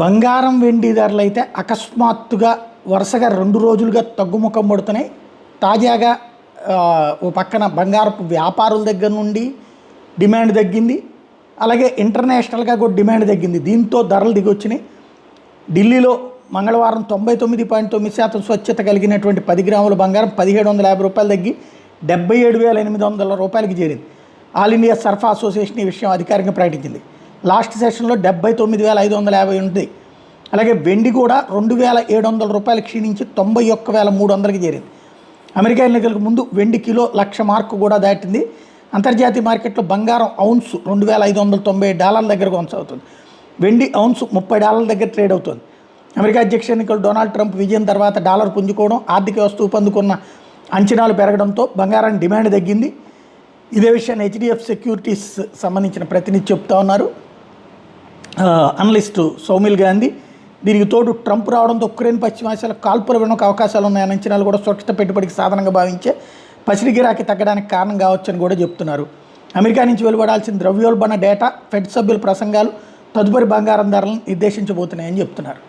బంగారం వెండి ధరలు అయితే అకస్మాత్తుగా వరుసగా 2 రోజులుగా తగ్గుముఖం పడుతున్నాయి. తాజాగా ఓ పక్కన బంగారపు వ్యాపారుల దగ్గర నుండి డిమాండ్ తగ్గింది, అలాగే ఇంటర్నేషనల్గా కూడా డిమాండ్ తగ్గింది. దీంతో ధరలు దిగొచ్చినాయి. ఢిల్లీలో మంగళవారం 99.9% స్వచ్ఛత కలిగినటువంటి 10 గ్రాముల బంగారం 1750 రూపాయలు తగ్గి 77,800 రూపాయలకి చేరింది. ఆల్ ఇండియా సరఫరా అసోసియేషన్ ఈ విషయం అధికారికంగా ప్రకటించింది. లాస్ట్ సెషన్లో 79,550 ఉంది. అలాగే వెండి కూడా 2,700 రూపాయలు క్షీణించి 91,300కి చేరింది. అమెరికా ఎన్నికలకు ముందు వెండి కిలో 1,00,000 మార్కు కూడా దాటింది. అంతర్జాతీయ మార్కెట్లో బంగారం ఔన్స్ $2,597 దగ్గర కొనసాగుతుంది. వెండి ఔన్స్ $30 దగ్గర ట్రేడ్ అవుతుంది. అమెరికా అధ్యక్ష ఎన్నికలు డొనాల్డ్ ట్రంప్ విజయం తర్వాత డాలర్ పుంజుకోవడం, ఆర్థిక వ్యవస్థ ఊపందుకున్న అంచనాలు పెరగడంతో బంగారానికి డిమాండ్ తగ్గింది. ఇదే విషయాన్ని హెచ్డిఎఫ్ సెక్యూరిటీస్ సంబంధించిన ప్రతినిధి చెప్తా ఉన్నారు, అనలిస్టు సౌమిల్ గాంధీ. దీనికి తోడు ట్రంప్ రావడంతో ఉక్రెయిన్ పశ్చిమాసియాలో కాల్పుల వినక అవకాశాలు ఉన్నాయన్న అంచనాలు కూడా సురక్షిత పెట్టుబడికి సాధనంగా భావించే పసిడి గిరాకీ తగ్గడానికి కారణం కావచ్చని కూడా చెప్తున్నారు. అమెరికా నుంచి వెలువడాల్సిన ద్రవ్యోల్బణ డేటా, ఫెడ్ సభ్యుల ప్రసంగాలు తదుపరి బంగారం ధరలను నిర్దేశించబోతున్నాయని చెప్తున్నారు.